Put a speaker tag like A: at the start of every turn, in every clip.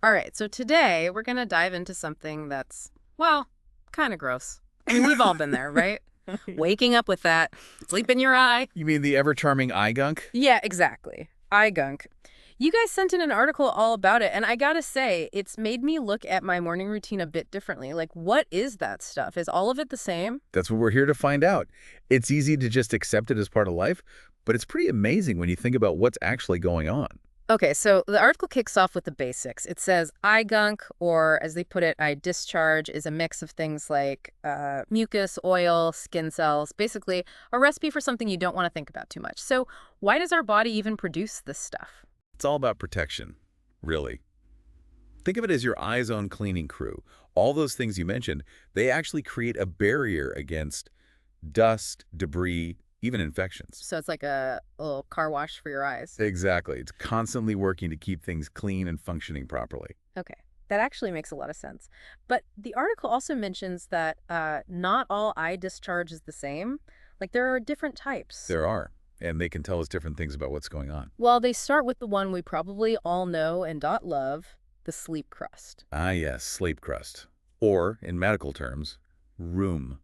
A: All right, so today we're going to dive into something that's, well, kind of gross. I mean, we've all been there, right? Waking up with that sleep in your eye.
B: You mean the ever-charming eye gunk?
A: Yeah, exactly. Eye gunk. You guys sent in an article all about it, and I gotta say, it's made me look at my morning routine a bit differently. Like, what is that stuff? Is all of it the same?
B: That's what we're here to find out. It's easy to just accept it as part of life, but it's pretty amazing when you think about what's actually going on.
A: Okay, so the article kicks off with the basics. It says eye gunk, or as they put it, eye discharge, is a mix of things like mucus, oil, skin cells, basically a recipe for something you don't want to think about too much. So why does our body even produce this stuff?
B: It's all about protection, really. Think of it as your eye's own cleaning crew. All those things you mentioned, they actually create a barrier against dust, debris, even infections.
A: So it's like a little car wash for your eyes.
B: Exactly. It's constantly working to keep things clean and functioning properly.
A: Okay, that actually makes a lot of sense. But the article also mentions that not all eye discharge is the same. Like there are different types.
B: There are, and they can tell us different things about what's going on.
A: Well, they start with the one we probably all know and love, the sleep crust.
B: Ah, yes, sleep crust. Or, in medical terms, rheum.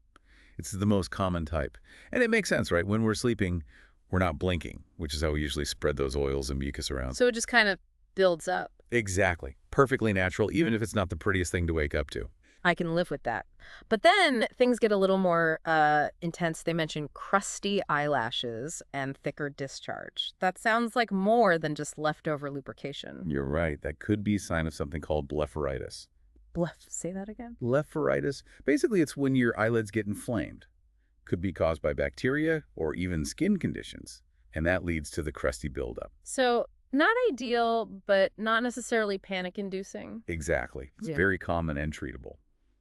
B: It's the most common type. And it makes sense, right? When we're sleeping, we're not blinking, which is how we usually spread those oils and mucus around.
A: So it just kind of builds up.
B: Exactly. Perfectly natural, even if it's not the prettiest thing to wake up to.
A: I can live with that. But then things get a little more intense. They mention crusty eyelashes and thicker discharge. That sounds like more than just leftover lubrication.
B: You're right. That could be a sign of something called blepharitis.
A: Say that again?
B: Blepharitis, basically it's when your eyelids get inflamed. Could be caused by bacteria or even skin conditions. And that leads to the crusty buildup.
A: So not ideal, but not necessarily panic-inducing.
B: Exactly. It's
A: Yeah.
B: very common and treatable,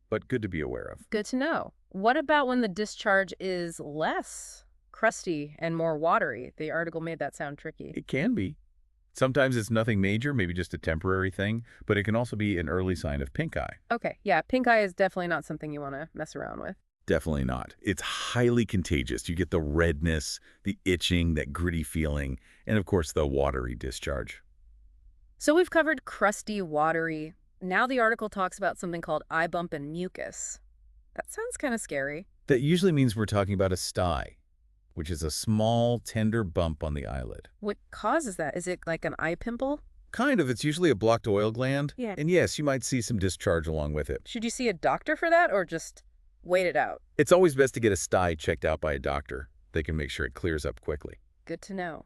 B: but good to be aware of.
A: Good to know. What about when the discharge is less crusty and more watery? The article made that sound tricky.
B: It can be. Sometimes it's nothing major, maybe just a temporary thing, but it can also be an early sign of pink eye.
A: Okay, yeah, pink eye is definitely not something you want to mess around with.
B: Definitely not. It's highly contagious. You get the redness, the itching, that gritty feeling, and of course the watery discharge.
A: So we've covered crusty, watery. Now the article talks about something called eye bump and mucus. That sounds kind of scary.
B: That usually means we're talking about a sty, which is a small, tender bump on the eyelid.
A: What causes that? Is it like an eye pimple?
B: Kind of. It's usually a blocked oil gland.
A: Yeah.
B: And yes, you might see some discharge along with it.
A: Should you see a doctor for that or just wait it out?
B: It's always best to get a sty checked out by a doctor. They can make sure it clears up quickly.
A: Good to know.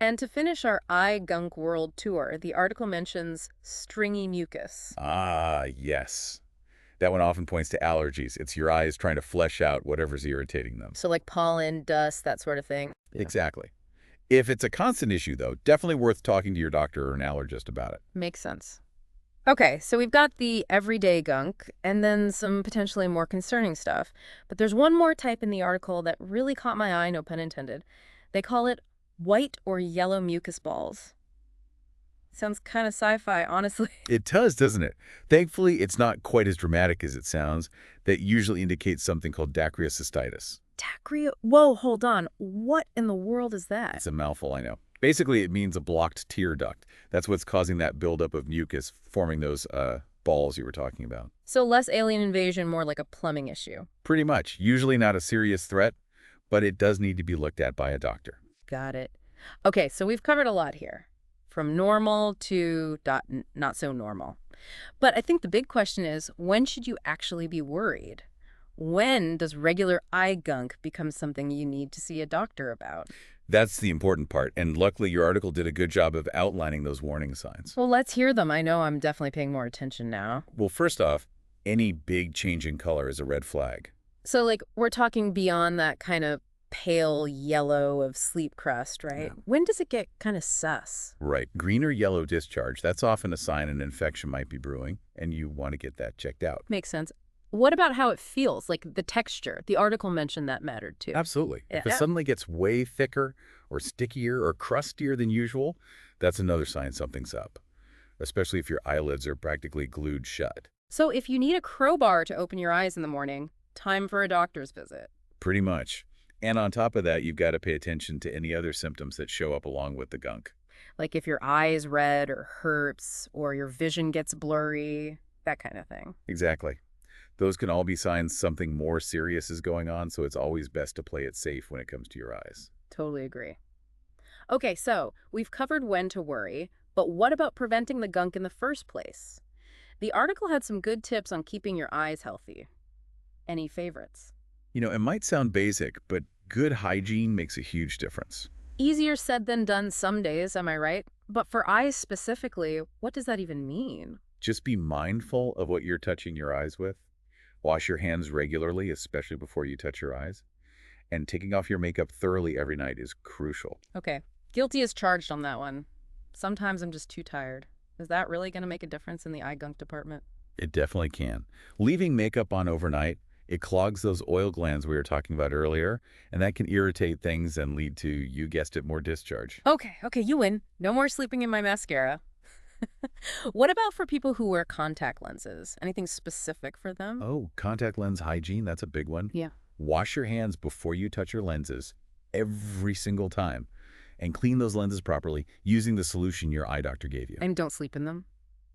A: And to finish our eye gunk world tour, the article mentions stringy mucus.
B: Ah, yes. That one often points to allergies. It's your eyes trying to flesh out whatever's irritating them.
A: So like pollen, dust, that sort of thing.
B: Exactly. If it's a constant issue, though, definitely worth talking to your doctor or an allergist about it.
A: Makes sense. Okay, so we've got the everyday gunk and then some potentially more concerning stuff. But there's one more type in the article that really caught my eye, no pun intended. They call it white or yellow mucus balls. Sounds kind of sci-fi, honestly.
B: It does, doesn't it? Thankfully, it's not quite as dramatic as it sounds. That usually indicates something called dacryocystitis.
A: Dacryo? Whoa, hold on. What in the world is that?
B: It's a mouthful, I know. Basically, it means a blocked tear duct. That's what's causing that buildup of mucus, forming those balls you were talking about.
A: So less alien invasion, more like a plumbing issue.
B: Pretty much. Usually not a serious threat, but it does need to be looked at by a doctor.
A: Got it. Okay, so we've covered a lot here. From normal to not so normal. But I think the big question is, when should you actually be worried? When does regular eye gunk become something you need to see a doctor about?
B: That's the important part, and luckily your article did a good job of outlining those warning signs.
A: Well, let's hear them. I know I'm definitely paying more attention now.
B: Well, first off, any big change in color is a red flag.
A: So, like, we're talking beyond that kind of pale yellow of sleep crust, right?
B: Yeah.
A: When does it get kind of sus?
B: Right. Green or yellow discharge, that's often a sign an infection might be brewing, and you want to get that checked out.
A: Makes sense. What about how it feels, like the texture? The article mentioned that mattered too.
B: Absolutely. If it
A: Yeah.
B: suddenly gets way thicker or stickier or crustier than usual, that's another sign something's up, especially if your eyelids are practically glued shut.
A: So if you need a crowbar to open your eyes in the morning, time for a doctor's visit.
B: Pretty much. And on top of that, you've got to pay attention to any other symptoms that show up along with the gunk.
A: Like if your eye is red or hurts or your vision gets blurry, that kind of thing.
B: Exactly. Those can all be signs something more serious is going on, so it's always best to play it safe when it comes to your eyes.
A: Totally agree. Okay, so we've covered when to worry, but what about preventing the gunk in the first place? The article had some good tips on keeping your eyes healthy. Any favorites?
B: It might sound basic, but good hygiene makes a huge difference.
A: Easier said than done some days, am I right? But for eyes specifically, what does that even mean?
B: Just be mindful of what you're touching your eyes with. Wash your hands regularly, especially before you touch your eyes. And taking off your makeup thoroughly every night is crucial.
A: Okay, guilty as charged on that one. Sometimes I'm just too tired. Is that really going to make a difference in the eye gunk department?
B: It definitely can. Leaving makeup on overnight, it clogs those oil glands we were talking about earlier, and that can irritate things and lead to, you guessed it, more discharge.
A: Okay, you win. No more sleeping in my mascara. What about for people who wear contact lenses? Anything specific for them?
B: Oh, contact lens hygiene, that's a big one.
A: Yeah.
B: Wash your hands before you touch your lenses every single time and clean those lenses properly using the solution your eye doctor gave you.
A: And don't sleep in them?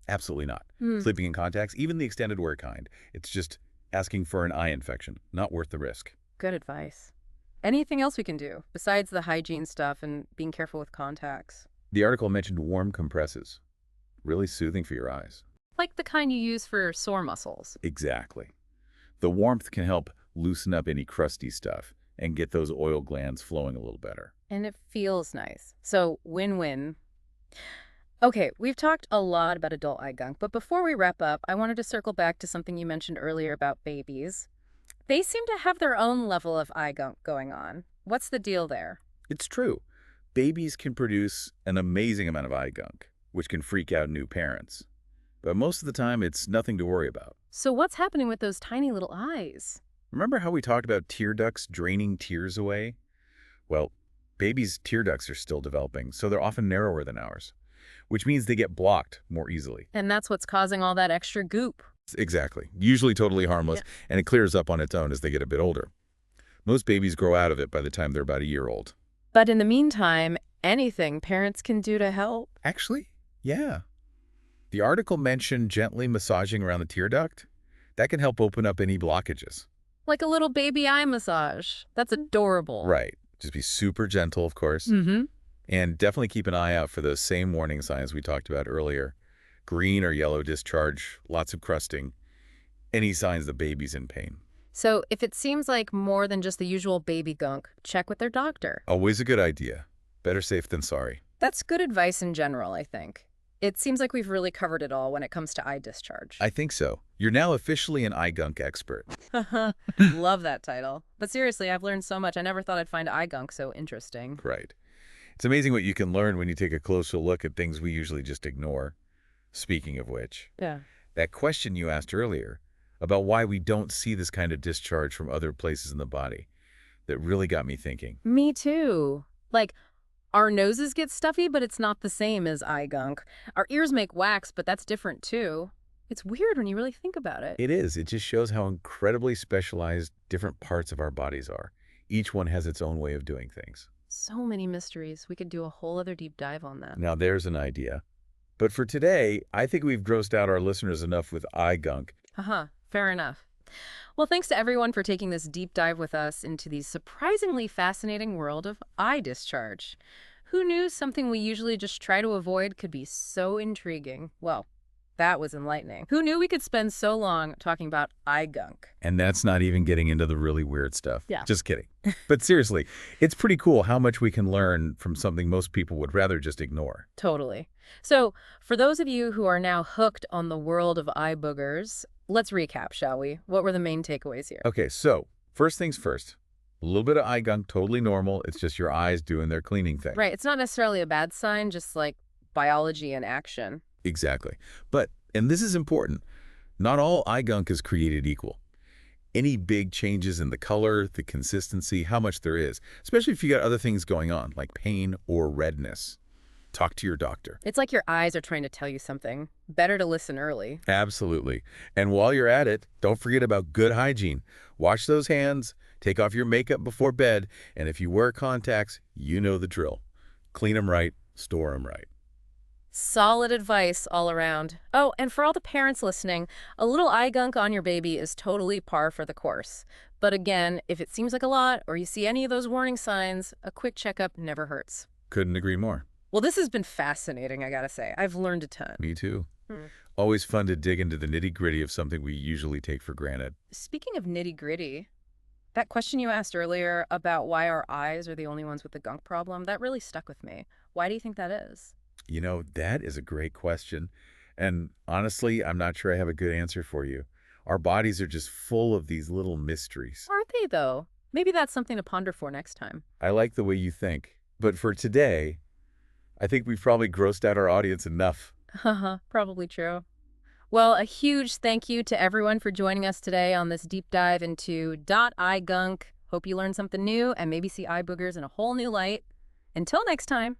B: Absolutely not.
A: Hmm.
B: Sleeping in contacts, even the extended wear kind, it's just asking for an eye infection, not worth the risk.
A: Good advice. Anything else we can do besides the hygiene stuff and being careful with contacts?
B: The article mentioned warm compresses, really soothing for your eyes.
A: Like the kind you use for sore muscles.
B: Exactly. The warmth can help loosen up any crusty stuff and get those oil glands flowing a little better.
A: And it feels nice. So win-win. Okay, we've talked a lot about adult eye gunk, but before we wrap up, I wanted to circle back to something you mentioned earlier about babies. They seem to have their own level of eye gunk going on. What's the deal there?
B: It's true. Babies can produce an amazing amount of eye gunk, which can freak out new parents. But most of the time, it's nothing to worry about.
A: So what's happening with those tiny little eyes?
B: Remember how we talked about tear ducts draining tears away? Well, babies' tear ducts are still developing, so they're often narrower than ours, which means they get blocked more easily.
A: And that's what's causing all that extra goop.
B: Exactly. Usually totally harmless,
A: Yeah.
B: and it clears up on its own as they get a bit older. Most babies grow out of it by the time they're about a year old.
A: But in the meantime, anything parents can do to help.
B: Actually, yeah. The article mentioned gently massaging around the tear duct. That can help open up any blockages.
A: Like a little baby eye massage. That's adorable.
B: Right. Just be super gentle, of course.
A: Mm-hmm.
B: And definitely keep an eye out for those same warning signs we talked about earlier. Green or yellow discharge, lots of crusting, any signs the baby's in pain.
A: So if it seems like more than just the usual baby gunk, check with their doctor.
B: Always a good idea. Better safe than sorry.
A: That's good advice in general, I think. It seems like we've really covered it all when it comes to eye discharge.
B: I think so. You're now officially an eye gunk expert.
A: Love that title. But seriously, I've learned so much. I never thought I'd find eye gunk so interesting.
B: Right. It's amazing what you can learn when you take a closer look at things we usually just ignore. Speaking of which,
A: Yeah.
B: that question you asked earlier about why we don't see this kind of discharge from other places in the body, that really got me thinking.
A: Me too. Like, our noses get stuffy, but it's not the same as eye gunk. Our ears make wax, but that's different too. It's weird when you really think about it.
B: It is. It just shows how incredibly specialized different parts of our bodies are. Each one has its own way of doing things.
A: So many mysteries. We could do a whole other deep dive on that.
B: Now there's an idea. But for today, I think we've grossed out our listeners enough with eye gunk.
A: Fair enough. Well, thanks to everyone for taking this deep dive with us into the surprisingly fascinating world of eye discharge. Who knew something we usually just try to avoid could be so intriguing? Well, that was enlightening. Who knew we could spend so long talking about eye gunk?
B: And that's not even getting into the really weird stuff.
A: Yeah.
B: Just kidding. But seriously, it's pretty cool how much we can learn from something most people would rather just ignore.
A: Totally. So, for those of you who are now hooked on the world of eye boogers, let's recap, shall we? What were the main takeaways here?
B: Okay, so first things first. A little bit of eye gunk, totally normal. It's just your eyes doing their cleaning thing.
A: Right. It's not necessarily a bad sign, just like biology in action.
B: Exactly. But, and this is important, not all eye gunk is created equal. Any big changes in the color, the consistency, how much there is, especially if you got other things going on, like pain or redness. Talk to your doctor.
A: It's like your eyes are trying to tell you something. Better to listen early.
B: Absolutely. And while you're at it, don't forget about good hygiene. Wash those hands, take off your makeup before bed, and if you wear contacts, you know the drill. Clean them right, Store them right.
A: Solid advice all around. Oh, and for all the parents listening, a little eye gunk on your baby is totally par for the course. But again, if it seems like a lot or you see any of those warning signs, a quick checkup never hurts.
B: Couldn't agree more.
A: Well, this has been fascinating, I gotta say. I've learned a ton.
B: Me too.
A: Hmm.
B: Always fun to dig into the nitty-gritty of something we usually take for granted.
A: Speaking of nitty-gritty, that question you asked earlier about why our eyes are the only ones with the gunk problem, that really stuck with me. Why do you think that is?
B: That is a great question. And honestly, I'm not sure I have a good answer for you. Our bodies are just full of these little mysteries.
A: Are they, though? Maybe that's something to ponder for next time.
B: I like the way you think. But for today, I think we've probably grossed out our audience enough.
A: Haha, probably true. Well, a huge thank you to everyone for joining us today on this deep dive into eye gunk. Hope you learned something new and maybe see eye boogers in a whole new light. Until next time.